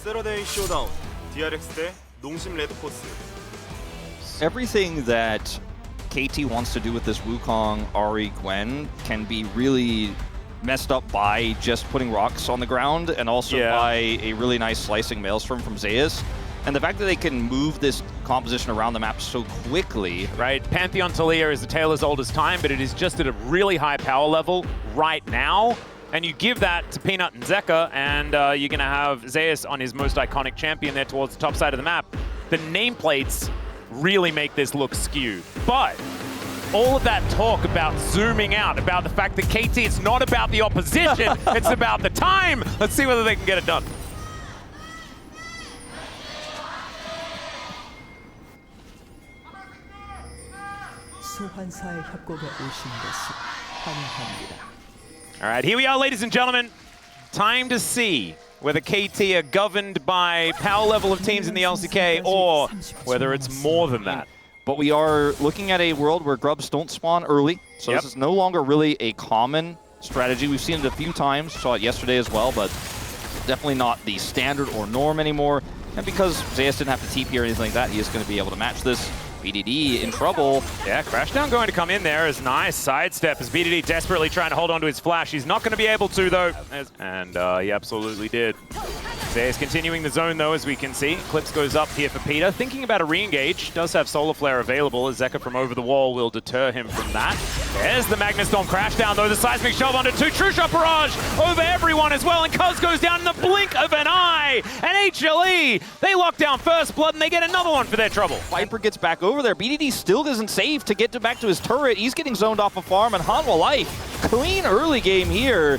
세러데이 쇼다운, DRX 대 농심 레드포스. Everything that KT wants to do with this Wukong Ahri Gwen can be really messed up by just putting rocks on the ground and also by a really nice slicing Maelstrom from Zeus. And the fact that they can move this composition around the map so quickly. Right, Pantheon Talia is a tale as old as time, but it is just at a really high power level right now. And you give that to Peanut and Zeka, and you're going to have Zeus on his most iconic champion there towards the top side of the map. The nameplates really make this look skewed. But all of that talk about zooming out, about the fact that KT, it's not about the opposition, it's about the time. Let's see whether they can get it done. 소환사의 협곡에 오신 것을 환영합니다. All right, here we are, ladies and gentlemen. Time to see whether KT are governed by power level of teams in the LCK or whether it's more than that. But we are looking at a world where grubs don't spawn early, so this is no longer really a common strategy. We've seen it a few times, saw it yesterday as well, but definitely not the standard or norm anymore. And because Zeus didn't have to TP or anything like that, he is going to be able to match this. BDD in trouble. Yeah, Crashdown going to come in there as nice sidestep as BDD desperately trying to hold on to his flash. He's not going to be able to though, and he absolutely did. Zeus continuing the zone though, as we can see. Clips goes up here for Peter. Thinking about a re-engage. Does have Solar Flare available as Zeka from over the wall will deter him from that. There's the Magnastorm Crashdown though. The Seismic Shove onto two. True Shot Barrage over everyone as well. And Cuz goes down in the blink of an eye. And HLE, they lock down First Blood and they get another one for their trouble. Viper gets back over there. BDD still doesn't save to get back to his turret. He's getting zoned off a farm, and Hanwha Life, clean early game here.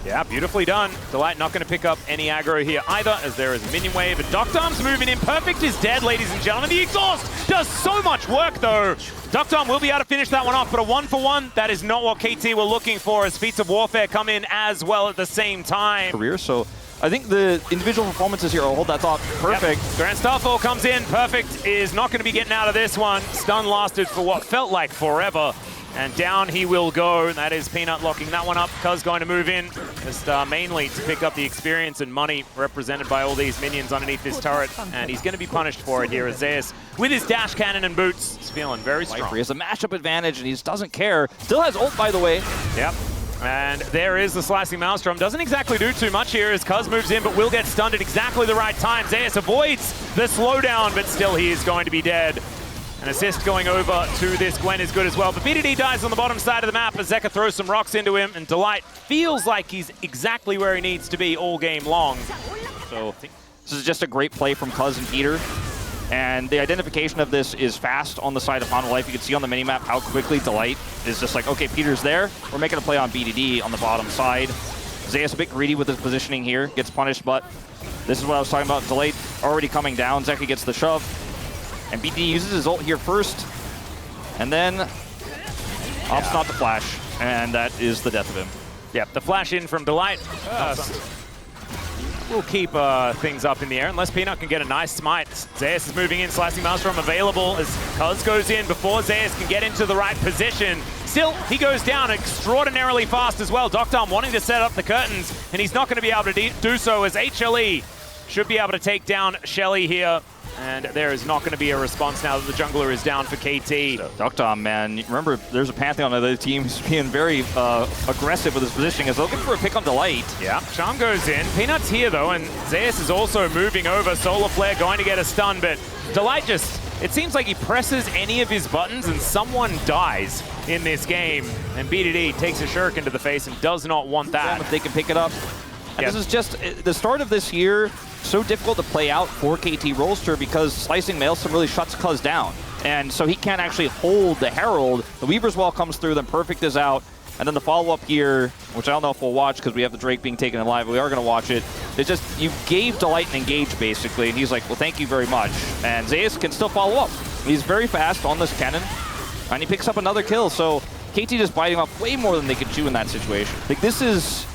Yeah, beautifully done. Delight not going to pick up any aggro here either, as there is a minion wave. And Doctorm's moving in. Perfect is dead, ladies and gentlemen. The exhaust does so much work, though. Doctorm will be able to finish that one off, but a 1-for-1, that is not what KT were looking for, as Feats of Warfare come in as well at the same time. Career, so I think the individual performances here, I'll hold that thought, perfect. Yep. Grand Starfall comes in. Perfect is not going to be getting out of this one. Stun lasted for what felt like forever. And down he will go. That is Peanut locking that one up. Cuz going to move in, just mainly to pick up the experience and money represented by all these minions underneath this turret. And he's going to be punished for it here as Zeus, with his dash cannon and boots, is feeling very strong. He has a matchup advantage and he just doesn't care. Still has ult, by the way. Yep. And there is the Slicing Maelstrom. Doesn't exactly do too much here as Cuz moves in, but will get stunned at exactly the right time. Zeus avoids the slowdown, but still he is going to be dead. An assist going over to this Gwen is good as well. But BDD dies on the bottom side of the map as Zeka throws some rocks into him, and Delight feels like he's exactly where he needs to be all game long. So this is just a great play from Cuz and Peter. And the identification of this is fast on the side of Hanwha Life. You can see on the minimap how quickly Delight is just like, okay, Peter's there. We're making a play on BDD on the bottom side. Zeus a bit greedy with his positioning here. Gets punished, but this is what I was talking about. Delight already coming down. Zeka gets the shove. And BDD uses his ult here first. And then opts not to flash. And that is the death of him. Yep, the flash in from Delight. We'll keep things up in the air unless Peanut can get a nice smite. Zeus is moving in, Slicing Maelstrom available as Cuz goes in before Zeus can get into the right position. Still, he goes down extraordinarily fast as well. Doctorm wanting to set up the curtains, and he's not going to be able to do so as HLE should be able to take down Shelly here. And there is not going to be a response now that the jungler is down for KT. Doctorm, man, remember there's a Pantheon on the other team who's being very aggressive with his positioning. He's looking for a pick on Delight. Yeah, Charm goes in. Peanut's here though, and Zeus is also moving over. Solar Flare going to get a stun, but Delight just, it seems like he presses any of his buttons and someone dies in this game. And BDD takes a shuriken to the face and does not want that. If they can pick it up. And this is just the start of this year. So difficult to play out for KT Rolster because Slicing Maelstrom really shuts Cuz down. And so he can't actually hold the Herald. The Weaver's Wall comes through, then Perfect is out. And then the follow-up here, which I don't know if we'll watch because we have the Drake being taken alive, but we are going to watch it. It's just, you gave Delight an engage, basically, and he's like, well, thank you very much. And Zeus can still follow up. He's very fast on this cannon, and he picks up another kill. So KT just biting off way more than they could chew in that situation. Like, this is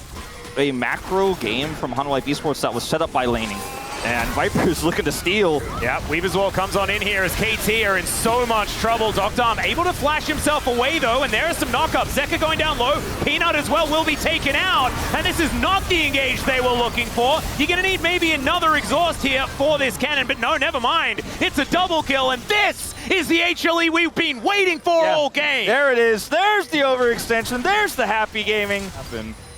a macro game from Hanwha Life Esports that was set up by laning. And Viper's looking to steal. Yeah, Weaver's Wall comes on in here as KT are in so much trouble. Dr. able to flash himself away though, and there are some knockups. Zeka going down low. Peanut as well will be taken out. And this is not the engage they were looking for. You're going to need maybe another exhaust here for this cannon, but no, never mind. It's a double kill, and this is the HLE we've been waiting for all game. There it is. There's the overextension. There's the happy gaming.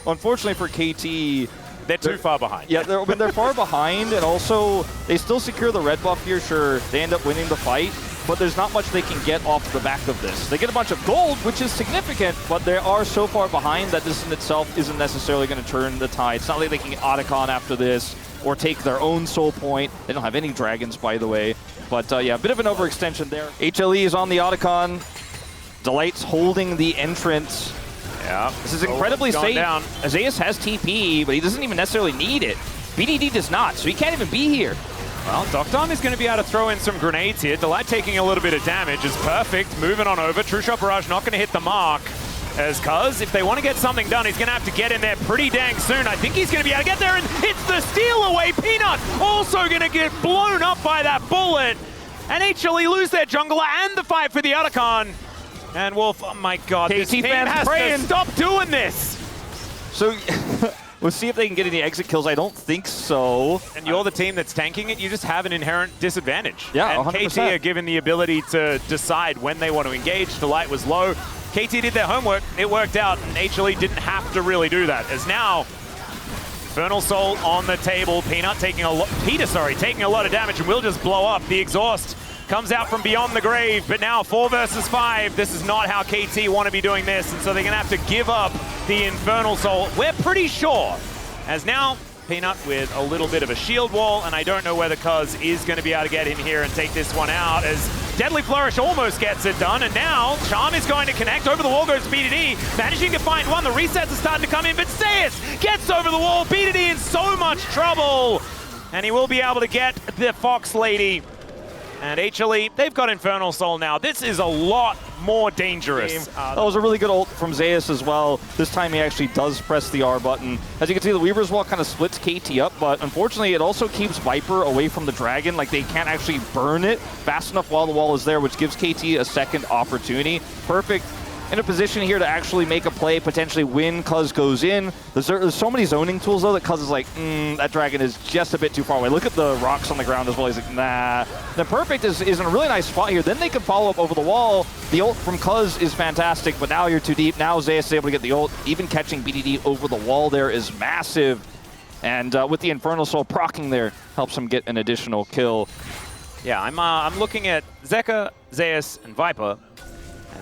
Unfortunately for KT, they're too far behind. Yeah, they're far behind, and also they still secure the red buff here. Sure, they end up winning the fight, but there's not much they can get off the back of this. They get a bunch of gold, which is significant, but they are so far behind that this in itself isn't necessarily going to turn the tide. It's not like they can get Otacon after this or take their own soul point. They don't have any dragons, by the way. But yeah, a bit of an overextension there. HLE is on the Otacon. Delight's holding the entrance. Yeah. This is incredibly safe. Down. Azayas has TP, but he doesn't even necessarily need it. BDD does not, so he can't even be here. Well, Dr. is going to be able to throw in some grenades here. Delight taking a little bit of damage is perfect. Moving on over. True Shot Barrage not going to hit the mark. As Cuz, if they want to get something done, he's going to have to get in there pretty dang soon. I think he's going to be able to get there, and it's the steal away. Peanut also going to get blown up by that bullet. And HLE lose their jungler and the fight for the Otacon. And Wolf, oh my god, KT this team fans has praying. to stop doing this. So we'll see if they can get any exit kills. I don't think so. And you're the team that's tanking it, you just have an inherent disadvantage. Yeah, and 100%. KT are given the ability to decide when they want to engage. The light was low. KT did their homework, it worked out, and HLE didn't have to really do that. As now, Infernal Soul on the table. Peter taking a lot of damage, and will just blow up. The exhaust comes out from beyond the grave, but now 4 versus 5. This is not how KT want to be doing this, and so they're going to have to give up the Infernal Soul. We're pretty sure, as now Peanut with a little bit of a shield wall, and I don't know whether Cuz is going to be able to get in here and take this one out, as Deadly Flourish almost gets it done, and now Charm is going to connect. Over the wall goes BDD, managing to find one. The resets are starting to come in, but Zeus gets over the wall. BDD in so much trouble, and he will be able to get the Fox Lady. And HLE, they've got Infernal Soul now. This is a lot more dangerous. That was a really good ult from Zeus as well. This time he actually does press the R button. As you can see, the Weaver's Wall kind of splits KT up, but unfortunately it also keeps Viper away from the Dragon. Like, they can't actually burn it fast enough while the wall is there, which gives KT a second opportunity. Perfect in a position here to actually make a play, potentially win. Cuz goes in. There's so many zoning tools though that Cuz is like, that Dragon is just a bit too far away. Look at the rocks on the ground as well. He's like, nah. Then Perfect is in a really nice spot here. Then they can follow up over the wall. The ult from Cuz is fantastic, but now you're too deep. Now Zeus is able to get the ult. Even catching BDD over the wall there is massive. And with the Infernal Soul proccing there, helps him get an additional kill. Yeah, I'm looking at Zeka, Zeus, and Viper.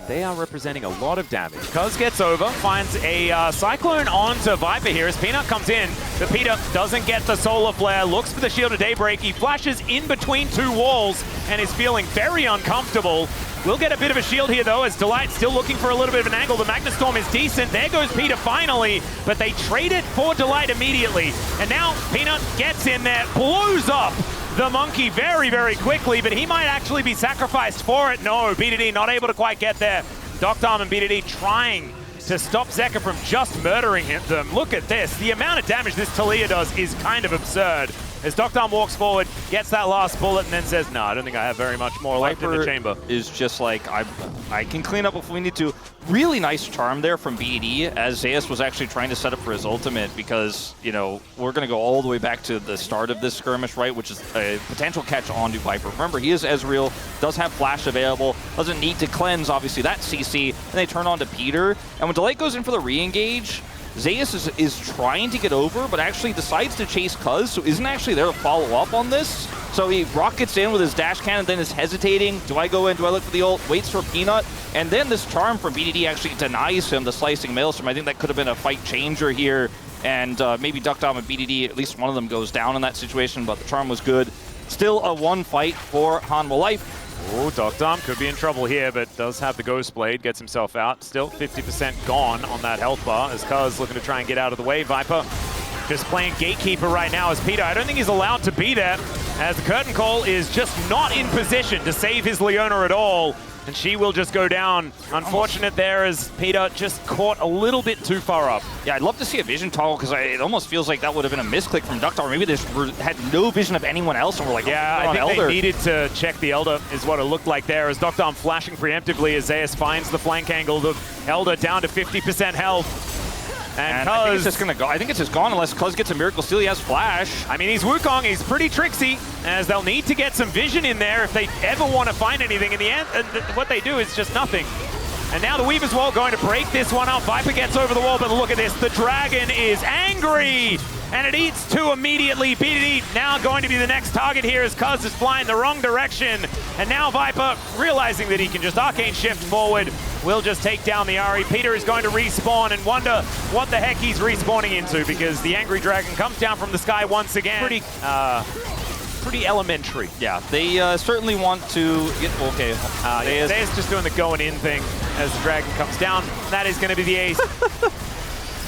They are representing a lot of damage. Cuz gets over, finds a Cyclone onto Viper here as Peanut comes in, but Peter doesn't get the Solar Flare, looks for the Shield of Daybreak. He flashes in between 2 walls and is feeling very uncomfortable. We'll get a bit of a shield here though, as Delight still looking for a little bit of an angle. The Magna Storm is decent. There goes Peter finally, but they trade it for Delight immediately. And now Peanut gets in there, blows up the monkey very, very quickly, but he might actually be sacrificed for it. No, BDD not able to quite get there. Dr. and BDD trying to stop Zeka from just murdering them. Look at this. The amount of damage this Talia does is kind of absurd. As Dr. walks forward, gets that last bullet, and then says, no, I don't think I have very much more left in the chamber. Is just like, I can clean up if we need to. Really nice charm there from BD, as Zeus was actually trying to set up for his ultimate, because, you know, we're going to go all the way back to the start of this skirmish, right, which is a potential catch onto Viper. Remember, he is Ezreal, does have Flash available, doesn't need to cleanse, obviously, that CC, and they turn on to Peter. And when Delight goes in for the re-engage, Zeus is trying to get over, but actually decides to chase Cuz, so isn't actually there to follow up on this. So he rockets in with his dash cannon, then is hesitating. Do I go in? Do I look for the ult? Waits for Peanut. And then this charm from BDD actually denies him the slicing Maelstrom. I think that could have been a fight changer here. And maybe Duckdom and BDD, at least one of them goes down in that situation, but the charm was good. Still a 1 fight for Hanwha Life. Oh, Dr. could be in trouble here, but does have the Ghost Blade, gets himself out. Still 50% gone on that health bar as Cuz looking to try and get out of the way. Viper just playing Gatekeeper right now as Peter. I don't think he's allowed to be there, as the Curtain Call is just not in position to save his Leona at all. and she will just go down. Unfortunate there as Peter just caught a little bit too far up. Yeah, I'd love to see a vision toggle because it almost feels like that would have been a misclick from Ductar. Maybe they just had no vision of anyone else and we're like, yeah, I think they needed to check the Elder is what it looked like there as Ductar flashing preemptively as Zeus finds the flank angle. The Elder down to 50% health. And I think it's just gonna go. I think it's just gone unless Cuz gets a Miracle Steal. He has Flash. I mean, he's Wukong. He's pretty tricksy, as they'll need to get some vision in there if they ever want to find anything. In the end, what they do is just nothing. And now the Weaver's Wall going to break this one up. Viper gets over the wall, but look at this. The Dragon is angry, and it eats two immediately. BDD now going to be the next target here as Cuz is flying the wrong direction. And now Viper, realizing that he can just Arcane Shift forward, will just take down the Ahri. Peter is going to respawn and wonder what the heck he's respawning into because the Angry Dragon comes down from the sky once again. Pretty elementary. Yeah, they certainly want to get, okay. Zeus just doing the going in thing as the Dragon comes down. That is going to be the ace.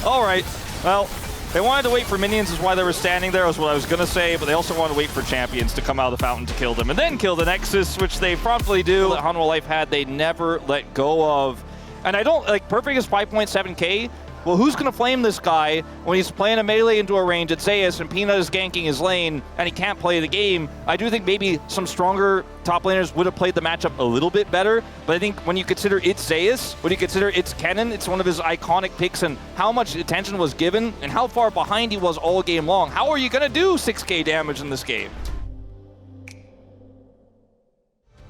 All right, well, they wanted to wait for minions is why they were standing there, is what I was going to say, but they also wanted to wait for champions to come out of the fountain to kill them and then kill the Nexus, which they promptly do. That Hanwha Life had, they never let go of. And I don't, like, Perfect is 5.7k. Well, who's going to flame this guy when he's playing a melee into a range at Zeus and Peanut is ganking his lane and he can't play the game? I do think maybe some stronger top laners would have played the matchup a little bit better, but I think when you consider it's Zeus, when you consider it's Kennen, it's one of his iconic picks and how much attention was given and how far behind he was all game long. How are you going to do 6k damage in this game?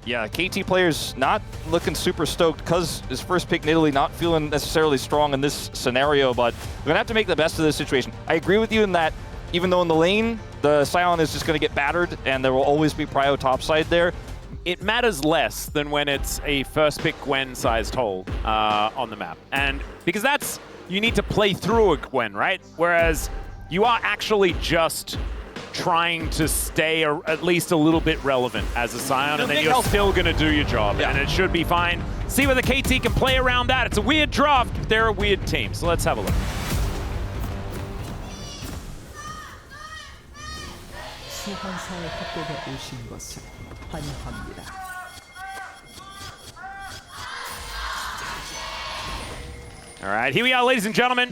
Yeah, KT players not looking super stoked because his first pick in Italy not feeling necessarily strong in this scenario, but we're going to have to make the best of this situation. I agree with you in that even though in the lane, the Scion is just going to get battered and there will always be prio topside there. It matters less than when it's a first pick Gwen-sized hole on the map. And because that's, you need to play through a Gwen, right? Whereas you are actually just trying to stay at least a little bit relevant as a Scion, and then you're still going to do your job, and it should be fine. See whether KT can play around that. It's a weird draft. They're a weird team, so let's have a look. 소환사의 협곡에 오신 것을 환영합니다. All right, here we are, ladies and gentlemen,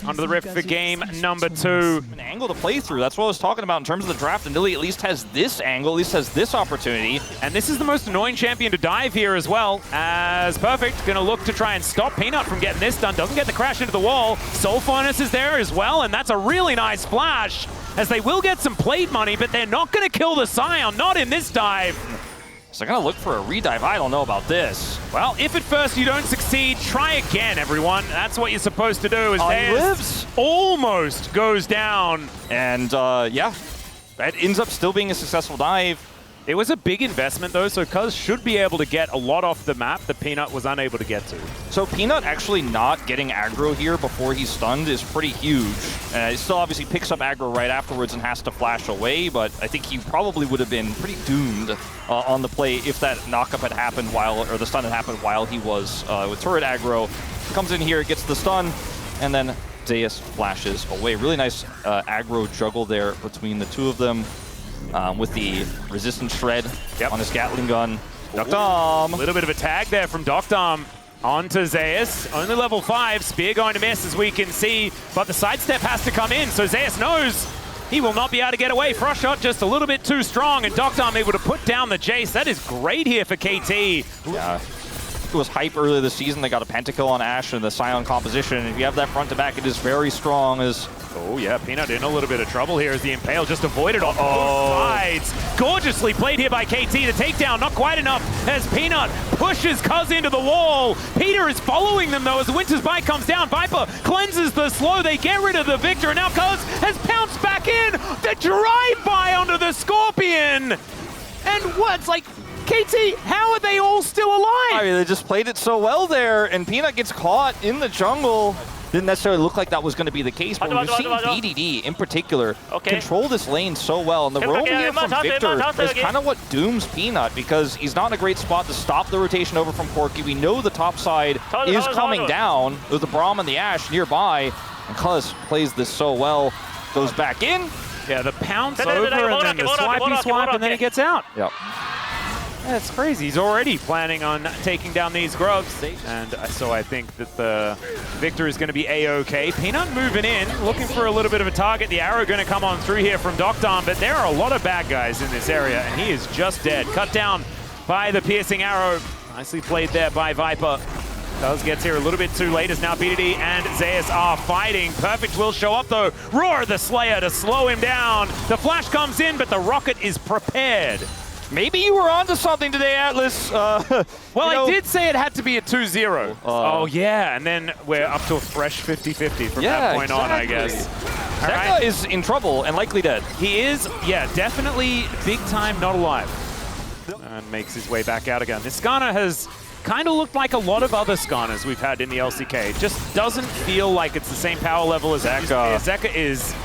onto the rift for game number 2. An angle to play through, that's what I was talking about in terms of the draft, and Lily at least has this angle, at least has this opportunity. And this is the most annoying champion to dive here as well, as Perfect going to look to try and stop Peanut from getting this done. Doesn't get the crash into the wall. Soul Furnace is there as well, and that's a really nice flash, as they will get some plate money, but they're not going to kill the Scion, not in this dive. So they're going to look for a redive. I don't know about this. Well, if at first you don't succeed, try again, everyone. That's what you're supposed to do. He lives. Almost goes down. And yeah, that ends up still being a successful dive. It was a big investment, though, so Cuz should be able to get a lot off the map that Peanut was unable to get to. So Peanut actually not getting aggro here before he's stunned is pretty huge. He still obviously picks up aggro right afterwards and has to flash away, but I think he probably would have been pretty doomed on the play if that knockup had happened while, or the stun had happened while he was with turret aggro. Comes in here, gets the stun, and then Zeus flashes away. Really nice aggro juggle there between the two of them. With the resistance shred on his Gatling gun. Doctom! A little bit of a tag there from Doctom onto Zeus. Only level 5. Spear going to miss, as we can see, but the sidestep has to come in, so Zeus knows he will not be able to get away. Frost shot just a little bit too strong, and Doctom able to put down the Jace. That is great here for KT. Yeah. It was hype earlier this season. They got a pentakill on Ashe in the Scion composition. If you have that front to back, it is very strong. Oh yeah, Peanut in a little bit of trouble here as the Impale just avoided on both sides. Gorgeously played here by KT. The takedown not quite enough as Peanut pushes Cuz into the wall. Peter is following them though as the Winter's Bite comes down. Viper cleanses the slow. They get rid of the Victor, and now Cuz has pounced back in. The drive-by onto the Scorpion. And what's like, KT, how are they all still alive? I mean, they just played it so well there, and Peanut gets caught in the jungle. Didn't necessarily look like that was going to be the case, but we've seen BDD in particular control this lane so well. And the roam here from Victor is kind of what dooms Peanut, because he's not in a great spot to stop the rotation over from Corki. We know the top side is coming down with the Braum and the Ashe nearby, and Cuz plays this so well. Goes back in. Yeah, the pounce over and then the swipey swipe, and then he gets out. Yep. That's crazy. He's already planning on taking down these grubs. And so I think that the victor is going to be A-OK. Peanut moving in, looking for a little bit of a target. The arrow going to come on through here from Doctom, but there are a lot of bad guys in this area, and he is just dead. Cut down by the piercing arrow. Nicely played there by Viper. Cuz gets here a little bit too late as now BDD and Zeus are fighting. Perfect will show up though. Roar the Slayer to slow him down. The flash comes in, but the rocket is prepared. Maybe you were onto something today, Atlas. Well, I did say it had to be a 2-0. Oh, yeah, and then we're up to a fresh 50-50 from that point on, I guess. Zeka is in trouble and likely dead. He is, yeah, definitely big time not alive. And makes his way back out again. This Skarner has kind of looked like a lot of other Skarners we've had in the LCK. It just doesn't feel like it's the same power level as Zeka. Zeka is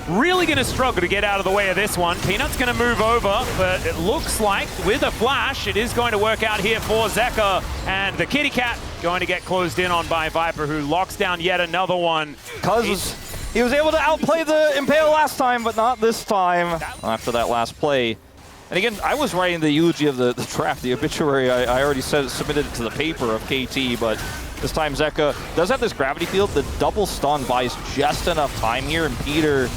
really going to struggle to get out of the way of this one. Peanut's going to move over, but it looks like with a flash, it is going to work out here for Zeka. And the kitty cat going to get closed in on by Viper, who locks down yet another one. Cuz he was able to outplay the Impale last time, but not this time after that last play. And again, I was writing the eulogy of the draft, the obituary. I already submitted it to the paper of KT, but this time Zeka does have this gravity field. The double stun buys just enough time here, and Peter,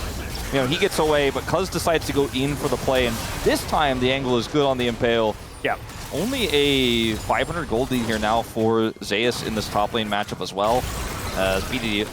you know, he gets away, but Cuz decides to go in for the play, and this time the angle is good on the Impale. Yeah. Only a 500 gold lead here now for Zeus in this top lane matchup as well, as BDD.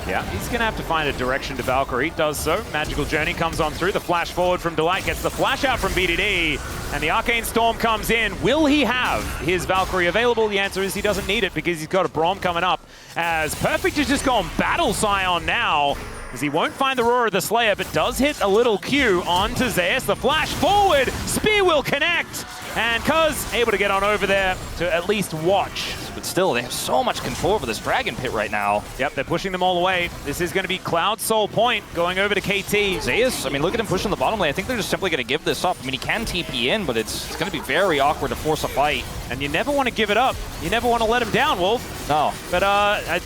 Yeah, he's going to have to find a direction to Valkyrie. Does so. Magical Journey comes on through. The flash forward from Delight gets the flash out from BDD. And the Arcane Storm comes in. Will he have his Valkyrie available? The answer is he doesn't need it because he's got a Braum coming up. As Perfect has just gone Battle Scion now. As he won't find the Roar of the Slayer, but does hit a little Q onto Zeus. The flash forward. Spear will connect. And Cuz able to get on over there to at least watch. But still, they have so much control over this Dragon Pit right now. Yep, they're pushing them all away. This is going to be Cloud Soul Point going over to KT. Zeus, I mean, look at him pushing the bottom lane. I think they're just simply going to give this up. I mean, he can TP in, but it's going to be very awkward to force a fight. And you never want to give it up. You never want to let him down, Wolf. No. But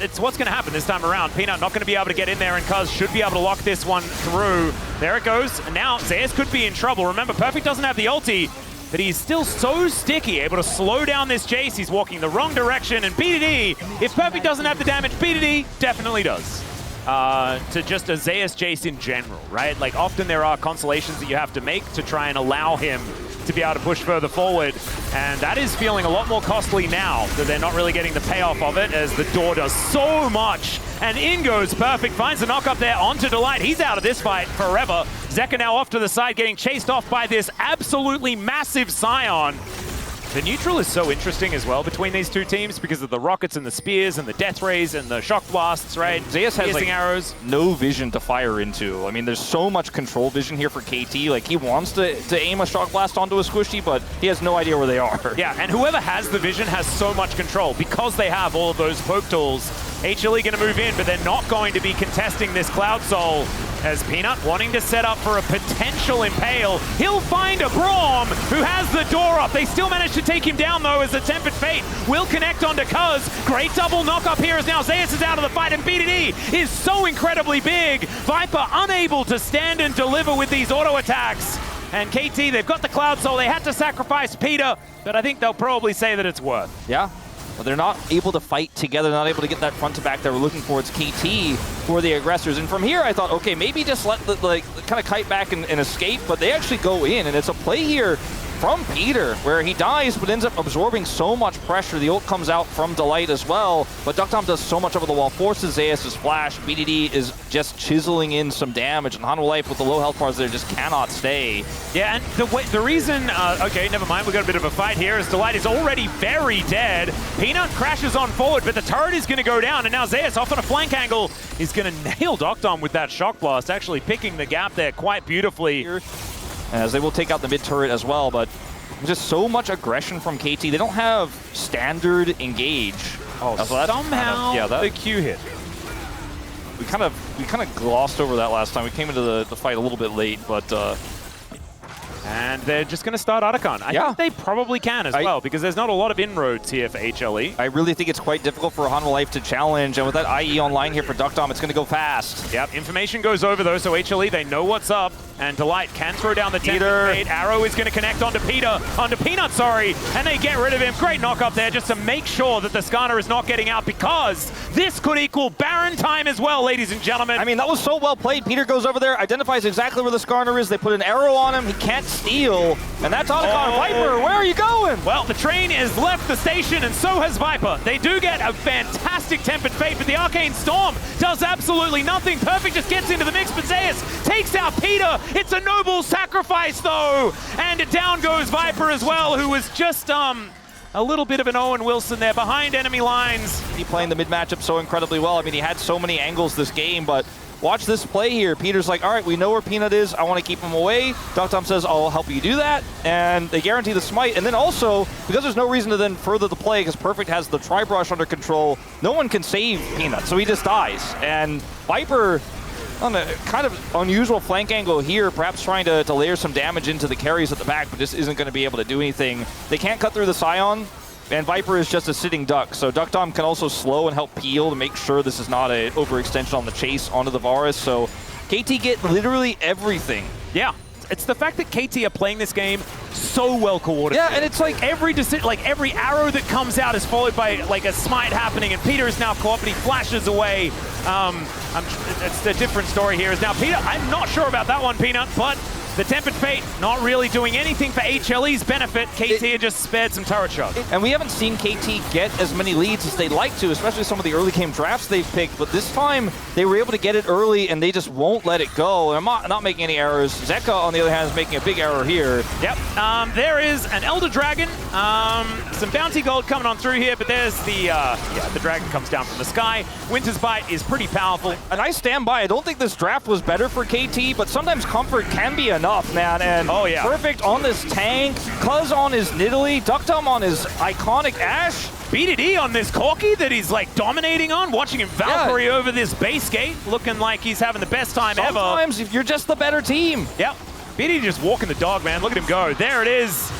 it's what's going to happen this time around. Peanut not going to be able to get in there, and Cuz should be able to lock this one through. There it goes. And now Zeus could be in trouble. Remember, Perfect doesn't have the ulti, but he's still so sticky, able to slow down this Jace. He's walking the wrong direction, and BDD, if Perfect doesn't have the damage, BDD definitely does. To just a Zeus Jace in general, right? Like, often there are consolations that you have to make to try and allow him to be able to push further forward, and that is feeling a lot more costly now that they're not really getting the payoff of it, as the door does so much. And in goes Perfect, finds the knock up there onto Delight. He's out of this fight forever. Zeka now off to the side, getting chased off by this absolutely massive Scion. The neutral is so interesting as well between these two teams because of the rockets and the spears and the death rays and the shock blasts, right? Zeus has like arrows. No vision to fire into. I mean, there's so much control vision here for KT. Like, he wants to aim a shock blast onto a squishy, but he has no idea where they are. Yeah, and whoever has the vision has so much control because they have all of those poke tools. HLE going to move in, but they're not going to be contesting this Cloud Soul. As Peanut wanting to set up for a potential Impale. He'll find a Braum who has the door up. They still manage to take him down though, as the Tempered Fate will connect onto Cuz. Great double knock up here as now Zeus is out of the fight, and BDD is so incredibly big. Viper unable to stand and deliver with these auto attacks. And KT, they've got the Cloud Soul. They had to sacrifice Peter, but I think they'll probably say that it's worth. Yeah. But they're not able to fight together, not able to get that front to back they were looking for. It's KT for the aggressors. And from here, I thought, okay, maybe just let the kind of kite back and escape, but they actually go in, and it's a play here from Peter, where he dies, but ends up absorbing so much pressure. The ult comes out from Delight as well, but Doctom does so much over the wall, forces Zeus' flash. BDD is just chiseling in some damage, and Hanwha Life with the low health bars there just cannot stay. Yeah, and the reason, okay, never mind, we got a bit of a fight here, as Delight is already very dead. Peanut crashes on forward, but the turret is going to go down, and now Zeus off on a flank angle is going to nail Doctom with that shock blast, actually picking the gap there quite beautifully. As they will take out the mid turret as well, but just so much aggression from KT. They don't have standard engage. Oh, so somehow the Q hit. We kind of glossed over that last time. We came into the fight a little bit late, but and they're just going to start Otacon. I think they probably can as well, because there's not a lot of inroads here for HLE. I really think it's quite difficult for Hanwha Life to challenge, and with that IE online here for Doctom, it's going to go fast. Yep, information goes over though, so HLE, they know what's up, And Delight can throw down the Peter. Tempest. Arrow is going to connect onto Peanut, sorry. And they get rid of him. Great knock up there just to make sure that the Skarner is not getting out, because this could equal Baron time as well, ladies and gentlemen. I mean, that was so well played. Peter goes over there, identifies exactly where the Skarner is. They put an arrow on him. He can't steal. And that's Otacon. Viper, where are you going? Well, the train has left the station, and so has Viper. They do get a fantastic Tempered Fate, but the Arcane Storm does absolutely nothing. Perfect just gets into the mix, but Zeus takes out Peter. It's a noble sacrifice, though. And down goes Viper as well, who was just a little bit of an Owen Wilson there behind enemy lines. He playing the mid matchup so incredibly well. I mean, he had so many angles this game, but watch this play here. Peter's like, all right, we know where Peanut is. I want to keep him away. Dr. says, I'll help you do that. And they guarantee the smite. And then also, because there's no reason to then further the play, because Perfect has the Tri-Brush under control, no one can save Peanut, so he just dies. And Viper, on a kind of unusual flank angle here, perhaps trying to layer some damage into the carries at the back, but just isn't going to be able to do anything. They can't cut through the Scion, and Viper is just a sitting duck. So Duck Tom can also slow and help peel to make sure this is not an overextension on the chase onto the Varus. So KT get literally everything. Yeah. It's the fact that KT are playing this game so well coordinated. Yeah, and it's like every arrow that comes out is followed by like a smite happening, and Peter is now caught, but he flashes away. It's a different story here. Is now Peter. I'm not sure about that one, Peanut, but the Tempered Fate not really doing anything for HLE's benefit. KT had just spared some turret shots. And we haven't seen KT get as many leads as they'd like to, especially some of the early game drafts they've picked. But this time, they were able to get it early, and they just won't let it go. And I'm not making any errors. Zeka, on the other hand, is making a big error here. Yep. There is an Elder Dragon. Some bounty gold coming on through here, but there's the dragon comes down from the sky. Winter's Bite is pretty powerful. And I stand by. I don't think this draft was better for KT, but sometimes comfort can be enough, man. And Perfect on this tank, Cuz on his Nidalee, Ductum on his iconic Ashe. BDD on this Corki that he's like dominating on, watching him Valkyrie over this base gate, looking like he's having the best time ever. Sometimes if you're just the better team. Yep. BDD just walking the dog, man. Look at him go. There it is.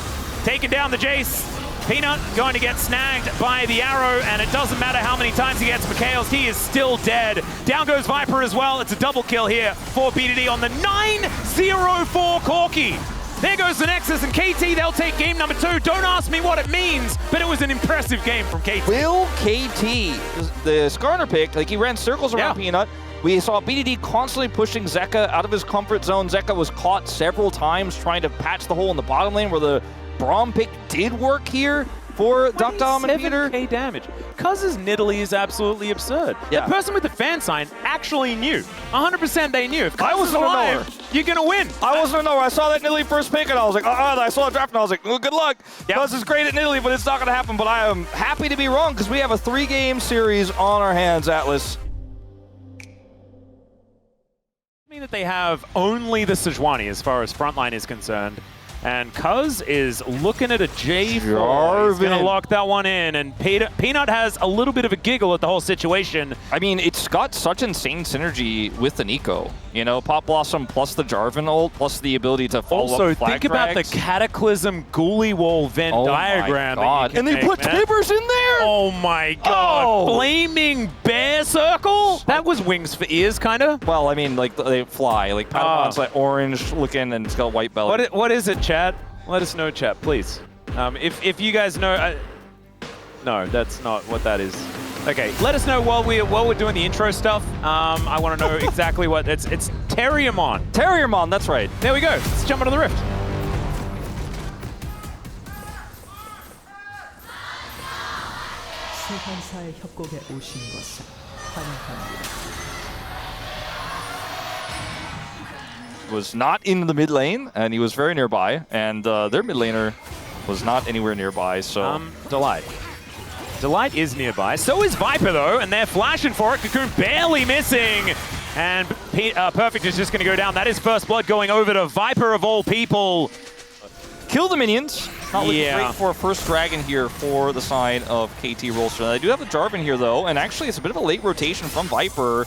Taking down the Jace. Peanut going to get snagged by the arrow, and it doesn't matter how many times he gets McHale's, he is still dead. Down goes Viper as well. It's a double kill here for BDD on the 9-0-4 Corki. There goes the Nexus, and KT, they'll take game number 2. Don't ask me what it means, but it was an impressive game from KT. Will KT, the Skarner pick, like he ran circles around Peanut. We saw BDD constantly pushing Zeka out of his comfort zone. Zeka was caught several times trying to patch the hole in the bottom lane where the Braum pick did work here for Ductom and Peter. 7k damage. Cuz's Nidalee is absolutely absurd. The person with the fan sign actually knew. 100% they knew. If Cuz is alive, you're going to win. I wasn't a knower. I saw that Nidalee first pick, and I was like, I saw the draft, and I was like, well, good luck. Cuz is great at Nidalee, but it's not going to happen. But I am happy to be wrong, because we have a 3-game series on our hands, Atlas. I mean that they have only the Sejuani as far as frontline is concerned. And Cuz is looking at a J4. He's going to lock that one in. And Peanut has a little bit of a giggle at the whole situation. I mean, it's got such insane synergy with the Nico. You know, Pop Blossom plus the Jarvan ult, plus the ability to follow also, up flag think about the Cataclysm Ghoulie Wall Venn diagram. And they put Tibbers in there? Oh my god. Flaming Bear Circle? That was wings for ears, kind of. Well, I mean, like, they fly. Like, Padawan's like orange looking, and it's got white belly. What is it, chat? Let us know, chat, please. If you guys know... no, that's not what that is. Okay, let us know while we're doing the intro stuff. I want to know exactly what... It's Terriermon. Terriermon, that's right. There we go. Let's jump into the rift. 소환사의 협곡에 오신 것을 환영합니다. Was not in the mid lane, and he was very nearby, and their mid laner was not anywhere nearby, so... Delight. Delight is nearby. So is Viper, though, and they're flashing for it. Cocoon barely missing, and Perfect is just going to go down. That is first blood going over to Viper, of all people. Kill the minions. Not looking great for a first dragon here for the side of KT Rolster. They do have the Jarvan here, though, and actually it's a bit of a late rotation from Viper.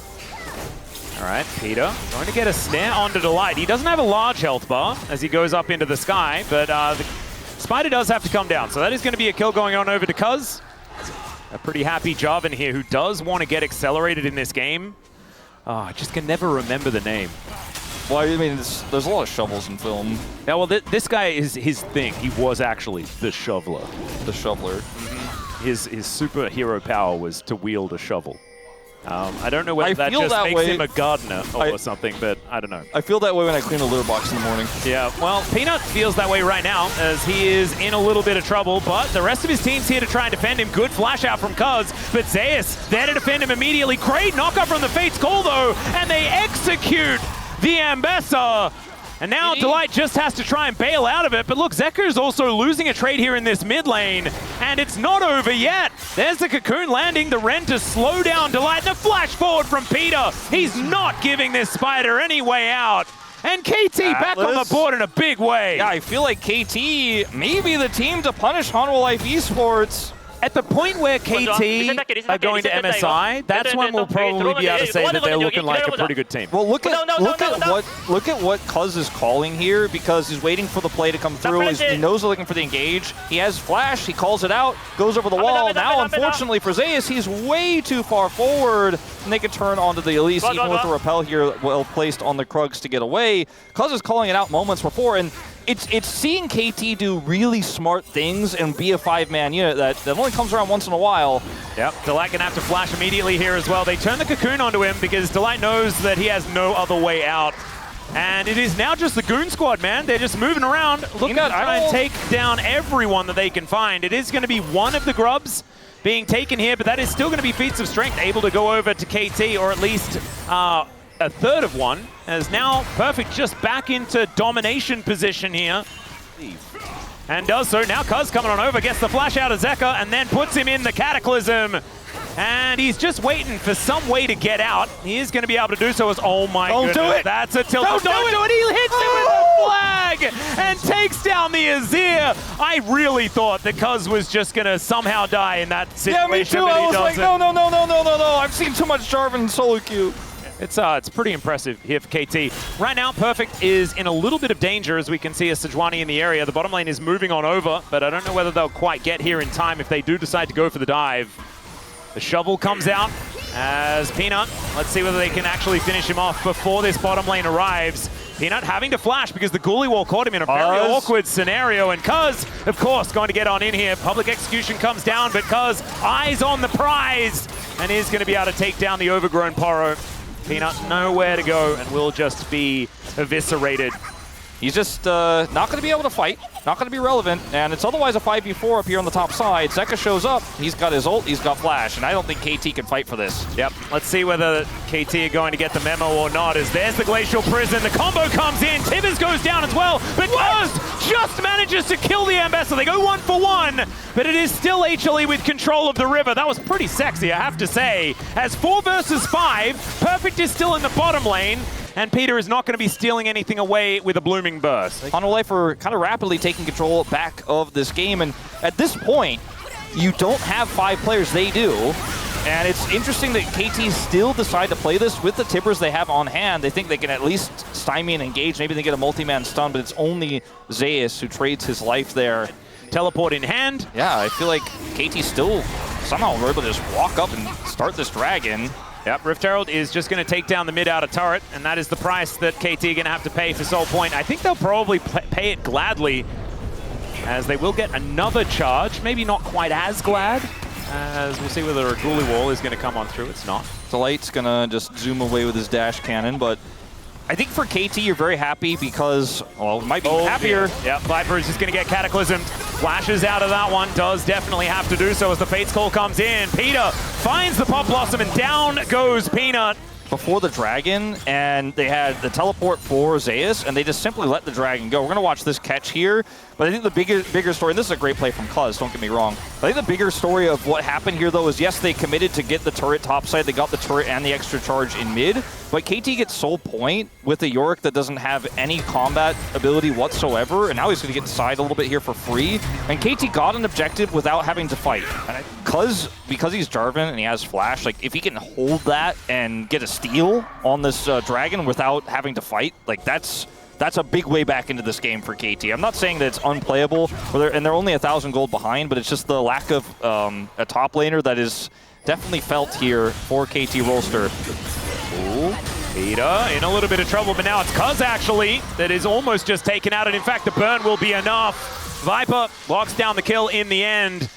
All right, Peter going to get a snare onto Delight. He doesn't have a large health bar as he goes up into the sky, but the Spider does have to come down. So that is going to be a kill going on over to Cuz. A pretty happy Jarvan here who does want to get accelerated in this game. Oh, I just can never remember the name. Well, I mean, there's a lot of shovels in film. Yeah, well, this guy is his thing. He was actually the shoveler. The shoveler. His superhero power was to wield a shovel. I don't know whether that feel just that makes way. him a gardener or something, but I don't know. I feel that way when I clean the litter box in the morning. Yeah, well, Peanut feels that way right now as he is in a little bit of trouble, but the rest of his team's here to try and defend him. Good flash out from Cuz, but Zeus there to defend him immediately. Great knockup from the Fates Call, though, and they execute the Ambessa. And now Delight just has to try and bail out of it. But look, Zekker's also losing a trade here in this mid lane. And it's not over yet. There's the Cocoon landing, the Ren to slow down Delight. The flash forward from Peter. He's not giving this Spider any way out. And KT back on the board in a big way. Yeah, I feel like KT may be the team to punish Hanwha Life Esports. At the point where KT are going to MSI, that's when we'll probably be able to say that they're looking like a pretty good team. Well, look at what Cuz is calling here, because he's waiting for the play to come through. He knows they're looking for the engage. He has flash. He calls it out. Goes over the wall. Now, unfortunately for Zeus, he's way too far forward, and they can turn onto the Elise even with the repel here well placed on the Krugs to get away. Cuz is calling it out moments before, and it's seeing KT do really smart things and be a five-man unit that only comes around once in a while. Yep, Delight gonna have to flash immediately here as well. They turn the Cocoon onto him because Delight knows that he has no other way out. And it is now just the Goon Squad, man. They're just moving around, looking to try and take down everyone that they can find. It is gonna be one of the grubs being taken here, but that is still gonna be feats of strength, able to go over to KT, or at least a third of one, as now Perfect just back into domination position here. And does so. Now Cuz coming on over, gets the flash out of Zekker, and then puts him in the Cataclysm. And he's just waiting for some way to get out. He is going to be able to do so as, oh my goodness. Don't do it! That's a tilt. Don't do it! He hits him with the flag and takes down the Azir. I really thought that Cuz was just going to somehow die in that situation. Yeah, me too. I was like, no. I've seen too much Jarvan in solo queue. It's pretty impressive here for KT. Right now, Perfect is in a little bit of danger, as we can see a Sejuani in the area. The bottom lane is moving on over, but I don't know whether they'll quite get here in time if they do decide to go for the dive. The shovel comes out as Peanut. Let's see whether they can actually finish him off before this bottom lane arrives. Peanut having to flash because the Ghoulie Wall caught him in a very awkward scenario, and Cuz, of course, going to get on in here. Public execution comes down, but Cuz, eyes on the prize, and is going to be able to take down the overgrown Poro. Peanut nowhere to go and will just be eviscerated. He's just not going to be able to fight, not going to be relevant, and it's otherwise a 5v4 up here on the top side. Zeka shows up, he's got his ult, he's got flash, and I don't think KT can fight for this. Yep, let's see whether KT are going to get the memo or not, as there's the Glacial Prison, the combo comes in, Tibbers goes down as well, but Cuz just manages to kill the Ambassador. They go 1 for 1, but it is still HLE with control of the river. That was pretty sexy, I have to say. As 4 versus 5, Perfect is still in the bottom lane, and Peter is not going to be stealing anything away with a Blooming Burst. Hanwha Life are kind of rapidly taking control back of this game, and at this point, you don't have 5 players, they do. And it's interesting that KT still decide to play this with the Tippers they have on hand. They think they can at least stymie and engage. Maybe they get a multi-man stun, but it's only Zeus who trades his life there. Teleport in hand. Yeah, I feel like KT still somehow were able to just walk up and start this dragon. Yep, Rift Herald is just going to take down the mid outer turret, and that is the price that KT are going to have to pay for Soul Point. I think they'll probably pay it gladly, as they will get another charge. Maybe not quite as glad, as we'll see whether a Ghoulie Wall is going to come on through. It's not. Delight's going to just zoom away with his dash cannon, but I think for KT, you're very happy because, well, might be happier. Yeah, Viper is just going to get cataclysmed. Flashes out of that one. Does definitely have to do so as the Fates Call comes in. Peter finds the Pop Blossom, and down goes Peanut. Before the dragon, and they had the teleport for Zeus, and they just simply let the dragon go. We're going to watch this catch here, but I think the bigger story, and this is a great play from Cuz, don't get me wrong, but I think the bigger story of what happened here, though, is yes, they committed to get the turret topside, they got the turret and the extra charge in mid, but KT gets Soul Point with a Yorick that doesn't have any combat ability whatsoever, and now he's going to get side a little bit here for free, and KT got an objective without having to fight. And because he's Jarvan and he has flash, like if he can hold that and get a steal on this dragon without having to fight, like that's a big way back into this game for KT. I'm not saying that it's unplayable, and they're only 1,000 gold behind, but it's just the lack of a top laner that is definitely felt here for KT Rolster. Ooh. Peter in a little bit of trouble, but now it's Cuz actually that is almost just taken out, and in fact the burn will be enough. Viper locks down the kill in the end.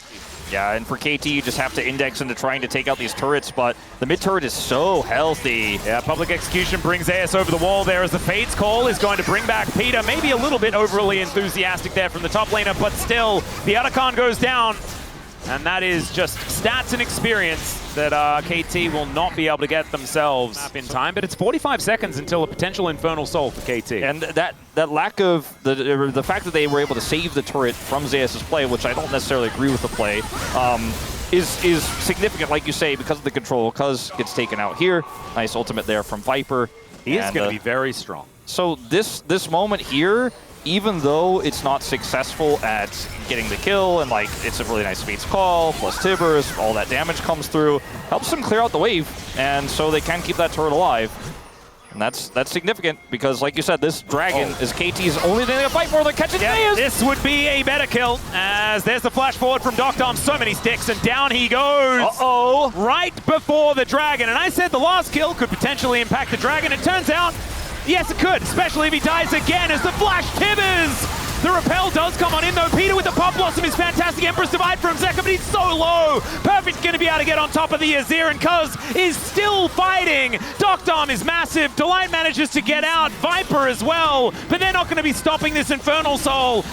Yeah, and for KT, you just have to index into trying to take out these turrets, but the mid turret is so healthy. Yeah, Public Execution brings AS over the wall there as the Fate's Call is going to bring back Peter. Maybe a little bit overly enthusiastic there from the top laner, but still, the Otacon goes down. And that is just stats and experience that KT will not be able to get themselves up in time. But it's 45 seconds until a potential Infernal Soul for KT. And that lack of the fact that they were able to save the turret from Zeus' play, which I don't necessarily agree with the play, is significant, like you say, because of the control. Cuz gets taken out here. Nice ultimate there from Viper. He is going to be very strong. So this moment here, even though it's not successful at getting the kill, and like it's a really nice Fate's Call, plus Tibbers, all that damage comes through, helps them clear out the wave, and so they can keep that turret alive. And that's significant, because like you said, this dragon is KT's only thing to fight for. They're catching Zeus! This would be a better kill, as there's the flash forward from Doctom, so many sticks, and down he goes! Uh-oh! Right before the dragon, and I said the last kill could potentially impact the dragon. It turns out, yes, it could, especially if he dies again as the Flash Tibbers. The repel does come on in though. Peter with the Pop Blossom is fantastic. Empress Divide from Zeka, but he's so low. Perfect's going to be able to get on top of the Azir, and Cuz is still fighting. Doctom is massive. Delight manages to get out. Viper as well, but they're not going to be stopping this Infernal Soul.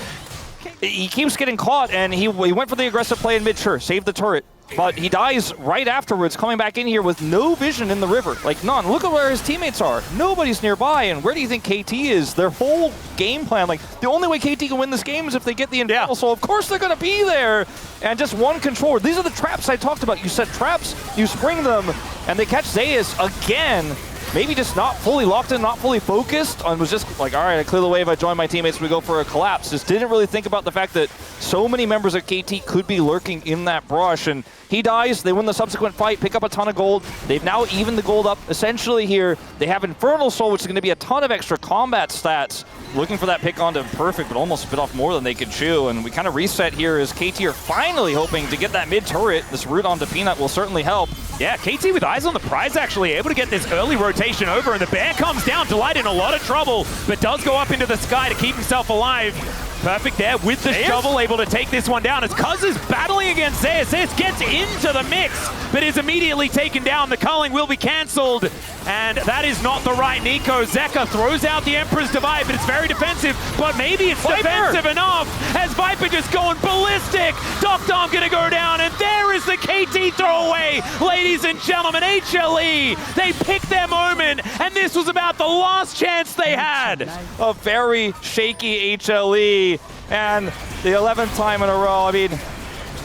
He keeps getting caught, and he went for the aggressive play in mid, sure, saved the turret. But he dies right afterwards, coming back in here with no vision in the river. Like, none. Look at where his teammates are. Nobody's nearby, and where do you think KT is? Their whole game plan, like, the only way KT can win this game is if they get the Infernal Soul. Of course they're going to be there. And just one controller. These are the traps I talked about. You set traps, you spring them, and they catch Zeus again. Maybe just not fully locked in, not fully focused, and was just like, all right, I clear the wave, I join my teammates, we go for a collapse. Just didn't really think about the fact that so many members of KT could be lurking in that brush, and he dies, they win the subsequent fight, pick up a ton of gold. They've now evened the gold up essentially here. They have Infernal Soul, which is going to be a ton of extra combat stats. Looking for that pick onto Perfect, but almost spit off more than they could chew, and we kind of reset here as KT are finally hoping to get that mid turret. This root onto Peanut will certainly help. Yeah, KT with eyes on the prize actually able to get this early rotation over, and the bear comes down. Delight in a lot of trouble, but does go up into the sky to keep himself alive. Perfect there with the shovel, able to take this one down as Cuz is battling against Zeus. Zeus gets into the mix, but is immediately taken down. The culling will be cancelled, and that is not the right Nico. Zeka throws out the Emperor's Divide, but it's very defensive, but maybe it's defensive enough as Viper just going ballistic. Doctom gonna go down, and there is the KT throwaway. Ladies and gentlemen, HLE, they picked their moment, and this was about the last chance they had. A very shaky HLE, and the 11th time in a row. I mean,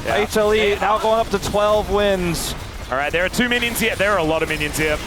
HLE now going up to 12 wins. All right, there are 2 minions here. There are a lot of minions here.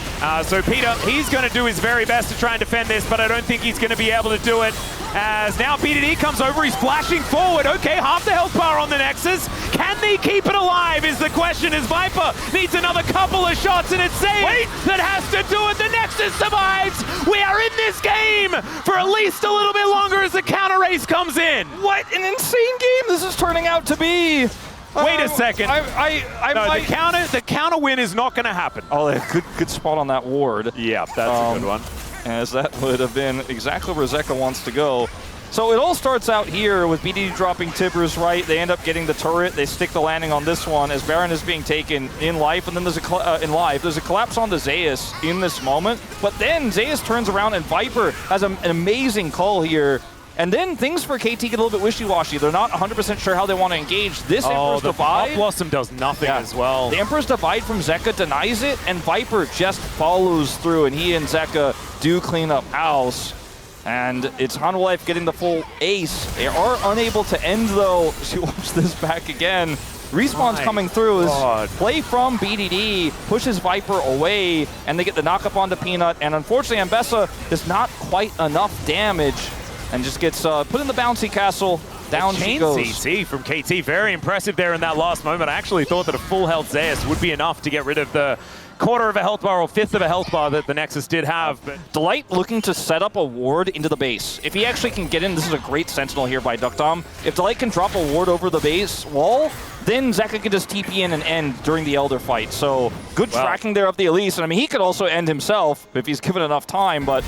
So Peter, he's going to do his very best to try and defend this, but I don't think he's going to be able to do it. As now BDD comes over, he's flashing forward. Okay, half the health bar on the Nexus. Can they keep it alive is the question, as Viper needs another couple of shots, and it's Zayn that has to do it. The Nexus survives. We are in this game for at least a little bit longer as the counter race comes in. What an insane game this is turning out to be. Wait a second. No, the counter win is not going to happen. Oh, good spot on that ward. Yeah, that's a good one. As that would have been exactly where Zeka wants to go. So it all starts out here with BDD dropping Tibbers right. They end up getting the turret. They stick the landing on this one as Baron is being taken in life, and then there's a collapse onto Zeus in this moment. But then Zeus turns around and Viper has an amazing call here. And then things for KT get a little bit wishy-washy. They're not 100% sure how they want to engage. This Emperor's the Divide. Pop Blossom does nothing as well. The Emperor's Divide from Zeka denies it, and Viper just follows through, and he and Zeka do clean up house. And it's Hanwha getting the full ace. They are unable to end, though. She watch this back again. Respawn's coming through as play from BDD pushes Viper away, and they get the knock-up onto Peanut. And unfortunately, Ambessa does not quite enough damage, and just gets put in the bouncy castle. Down she goes. CC from KT, very impressive there in that last moment. I actually thought that a full health Zeus would be enough to get rid of the quarter of a health bar or fifth of a health bar that the Nexus did have. But Delight looking to set up a ward into the base. If he actually can get in, this is a great sentinel here by Duckdom. If Delight can drop a ward over the base wall, then Zeka can just TP in and end during the Elder fight. So good tracking there of the Elise. And I mean, he could also end himself if he's given enough time, but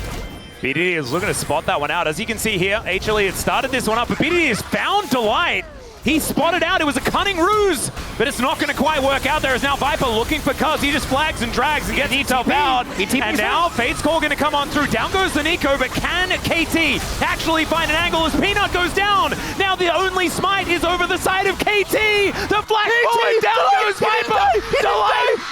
BDD is looking to spot that one out. As you can see here, HLE had started this one up, but BDD has found Delight. He spotted out. It was a cunning ruse, but it's not going to quite work out. There is now Viper looking for Cuz. He just flags and drags and gets himself out. And now Fate's Call going to come on through. Down goes the Nico, but can KT actually find an angle as Peanut goes down? Now the only smite is over the side of KT. The flash forward, down goes Viper.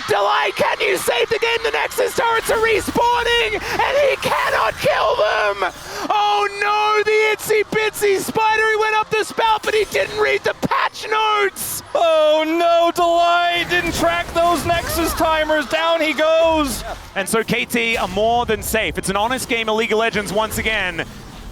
Delight, can you save the game? The Nexus turrets are respawning, and he cannot kill them. Oh no, the itsy bitsy spider. He went up the spout, but he didn't read the patch notes! oh no, Delight didn't track those Nexus timers. Down he goes. And so KT are more than safe. It's an honest game of League of Legends once again.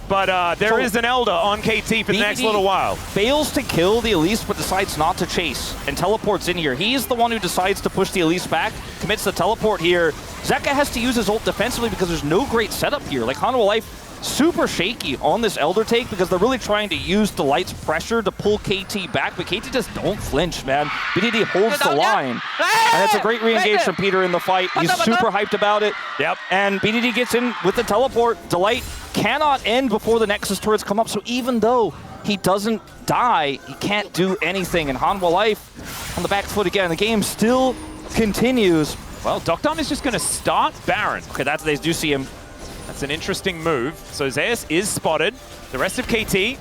But there is an Elder on KT for the next little while. Fails to kill the Elise, but decides not to chase and teleports in here. He's the one who decides to push the Elise back, commits the teleport here. Zeka has to use his ult defensively because there's no great setup here. Like, Hanwha Life super shaky on this Elder take because they're really trying to use Delight's pressure to pull KT back, but KT just don't flinch, man. BDD holds the line. And it's a great re-engage from Peter in the fight. He's super hyped about it. Yep. And BDD gets in with the teleport. Delight cannot end before the Nexus turrets come up, so even though he doesn't die, he can't do anything. And Hanwha Life on the back foot again. The game still continues. Well, Duckdom is just going to start Baron. Okay, they do see him. That's an interesting move. So Zeus is spotted. The rest of KT,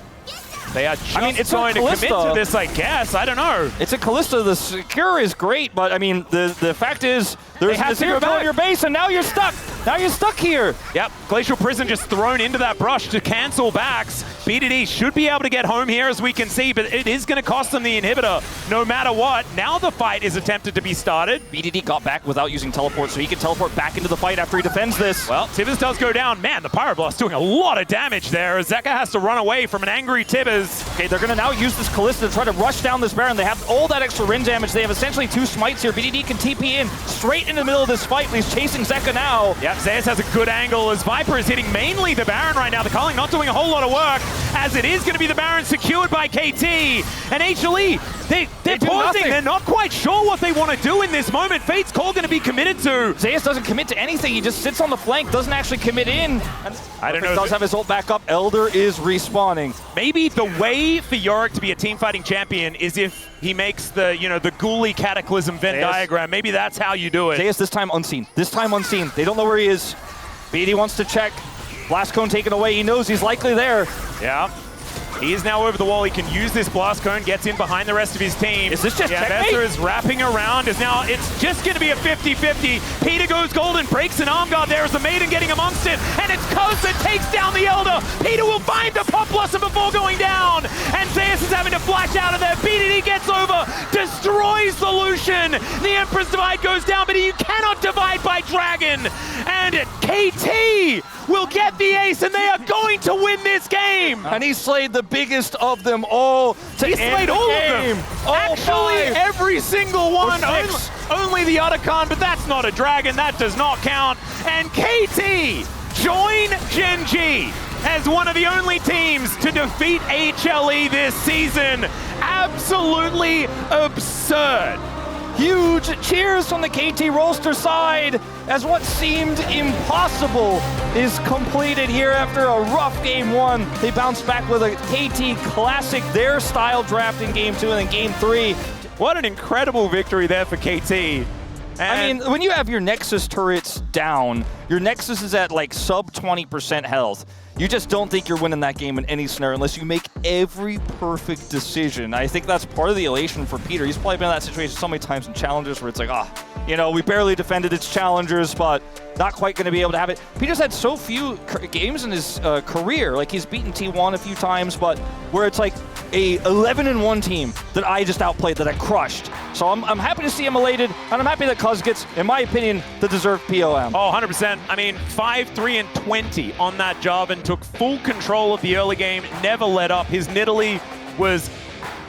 they are just it's going to commit Kalista. to this, I guess. I don't know. It's a Kalista. The secure is great, but I mean, the fact is, there's have a to go zero back. on your base, and now you're stuck. Now you're stuck here. Yep, Glacial Prison just thrown into that brush to cancel backs. BDD should be able to get home here, as we can see, but it is going to cost them the inhibitor no matter what. Now the fight is attempted to be started. BDD got back without using teleport, so he can teleport back into the fight after he defends this. Well, Tibbers does go down. Man, the Pyroblast doing a lot of damage there. Zeka has to run away from an angry Tibbers. Okay, they're going to now use this Kalista to try to rush down this Baron. They have all that extra Rin damage. They have essentially 2 smites here. BDD can TP in straight in the middle of this fight, but he's chasing Zeka now. Yep, Zeus has a good angle as Viper is hitting mainly the Baron right now. The Culling not doing a whole lot of work, as it is going to be the Baron secured by KT. And HLE, they're pausing. nothing. They're not quite sure what they want to do in this moment. Fate's Call going to be committed to. Zeus doesn't commit to anything. He just sits on the flank, doesn't actually commit in. And I don't know. He does have his ult back up. Elder is respawning. Maybe the way for Yorick to be a team fighting champion is if he makes the, the Ghoulie Cataclysm Venn diagram. Maybe that's how you do it. Zeus this time unseen. This time unseen. They don't know where he is. BD wants to check. Blast Cone taken away. He knows he's likely there. Yeah. He is now over the wall. He can use this Blast Cone, gets in behind the rest of his team. Is this just checkmate? Vesser is wrapping around. It's just going to be a 50-50. Peter goes golden, breaks an arm guard. There is the Maiden getting amongst it, and it's Cuz that takes down the Elder. Peter will find the Pop Blossom before going down, and Zeus is having to flash out of there. BDD gets over, destroys the Lucian. The Emperor's Divide goes down, but you cannot divide by Dragon. And KT will get the ace, and they are going to win this game. And he slayed the biggest of them all to He end slayed the all game. of them. All Actually, 5. every single one. Or 6. Only the Otacon, but that's not a dragon. That does not count. And KT join Gen G as one of the only teams to defeat HLE this season. Absolutely absurd. Huge cheers from the KT roster side as what seemed impossible is completed here after a rough game 1. They bounce back with a KT classic, their style draft in game 2 and then game 3. What an incredible victory there for KT. I mean, when you have your Nexus turrets down, your Nexus is at like sub 20% health. You just don't think you're winning that game in any scenario unless you make every perfect decision. I think that's part of the elation for Peter. He's probably been in that situation so many times in Challengers where it's like, we barely defended its Challengers, but not quite going to be able to have it. Peter's had so few games in his career. Like, he's beaten T1 a few times, but where it's like a 11-1 team that I just outplayed, that I crushed. So I'm happy to see him elated, and I'm happy that Cuz gets, in my opinion, the deserved POM. Oh, 100%. I mean, 5-3-20 on that job and took full control of the early game, never let up. His Nidalee was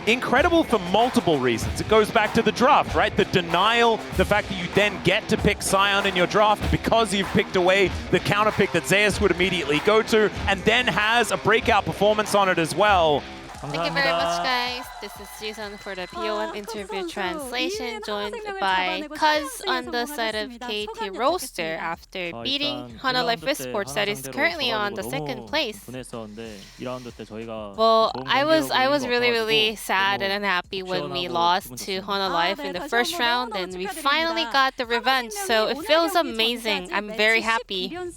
incredible for multiple reasons. It goes back to the draft, right? The denial, the fact that you then get to pick Sion in your draft because you've picked away the counter pick that Zeus would immediately go to, and then has a breakout performance on it as well. Thank you very much, guys. This is Jason for the POM interview translation, joined by Cuz on the side of KT Roaster after beating Hana Life Esports that is currently on the second place. Well, I was really sad and unhappy when we lost to Hana Life in the first round, and we finally got the revenge. So it feels amazing. I'm very happy. Hana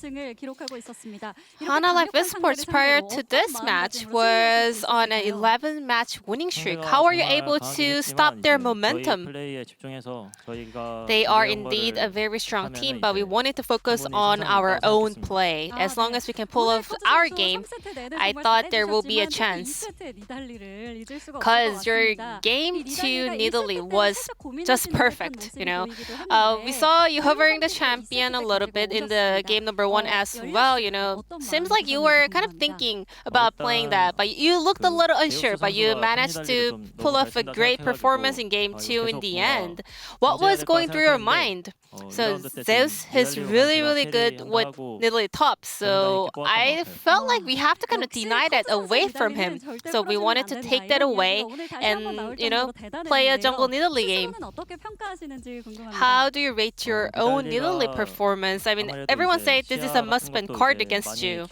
Life Esports prior to this match was on an 11-match winning streak. How are you able to stop their momentum? They are indeed a very strong team, but we wanted to focus on our own play. As long as we can pull off our game, I thought there will be a chance. Because your game to Nidalee was just perfect, you know. We saw you hovering the champion a little bit in the game number 1 as well, you know. Seems like you were kind of thinking about playing that, but you looked a little unsure, but you managed to pull off a great performance in game 2 in the end. What was going through your mind? So Zeus is really good with Nidalee top, so I felt like we have to kind of deny that away from him. So we wanted to take that away and, you know, play a jungle Nidalee game. How do you rate your own Nidalee performance? I mean, everyone say this is a must-win card against you.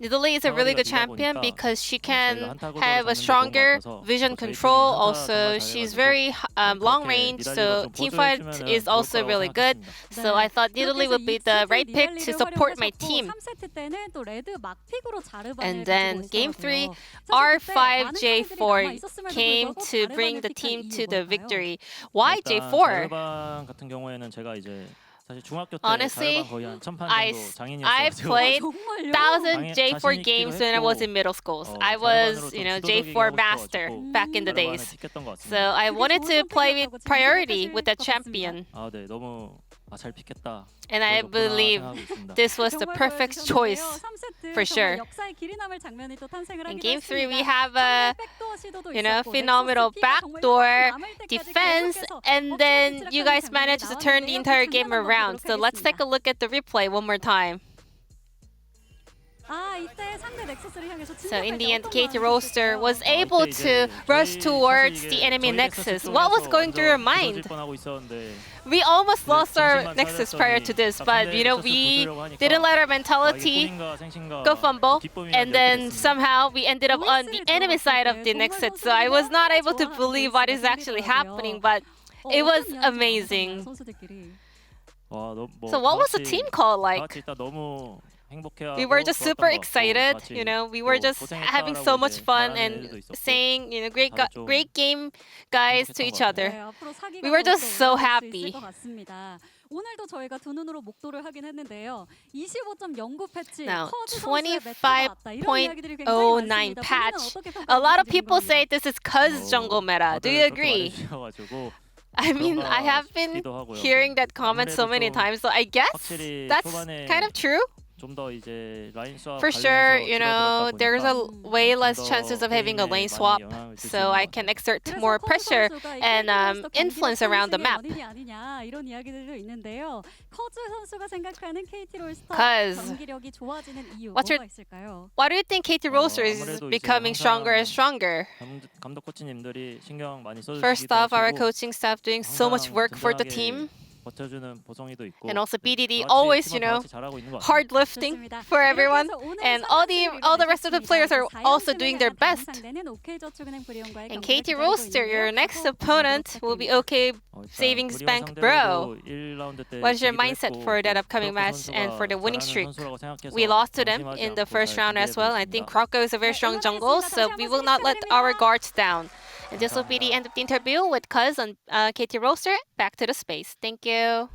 Nidalee is a really good champion because she can have a stronger vision control. Also, she's very long range, so teamfight is also really good. So I thought Nidalee would be the right pick to support my team. And then game 3, R5J4 came to bring the team to the victory. Why J4? Honestly, I played 1,000 J4 games when I was in middle school. I was, you know, J4 master back in the days. So I wanted to play with priority with that champion. And I believe this was the perfect choice for sure. In game 3, we have a, you know, phenomenal backdoor defense, and then you guys managed to turn the entire game around. So let's take a look at the replay one more time. So in the end, KT Roaster was able to rush towards the enemy Nexus. What was going through your mind? We almost lost our Nexus prior to this, but you know, we didn't let our mentality go fumble, and then somehow we ended up on the enemy side of the Nexus. So I was not able to believe what is actually happening, but it was amazing. So what was the team call like? We were just super excited, you know. We were just having so much fun and saying, you know, great game, guys, to each other. We were just so happy. Now, 25.09 patch. A lot of people say this is cuz jungle meta. Do you agree? I mean, I have been hearing that comment so many times, so I guess that's kind of true. For sure, you know, there's a way less chances of having a lane swap, so I can exert more pressure and influence around the map. Because why do you think KT Roaster is becoming stronger and stronger? First off, our coaching staff doing so much work for the team. And also BDD always, you know, hard lifting for everyone, and all the rest of the players are also doing their best. And KT Roaster, your next opponent will be OK Savings Bank Bro. What is your mindset for that upcoming match and for the winning streak? We lost to them in the first round as well. I think Kroko is a very strong jungle, so we will not let our guards down. And this will be the end of the interview with Cuz on KT Roaster. Back to the space. Thank you.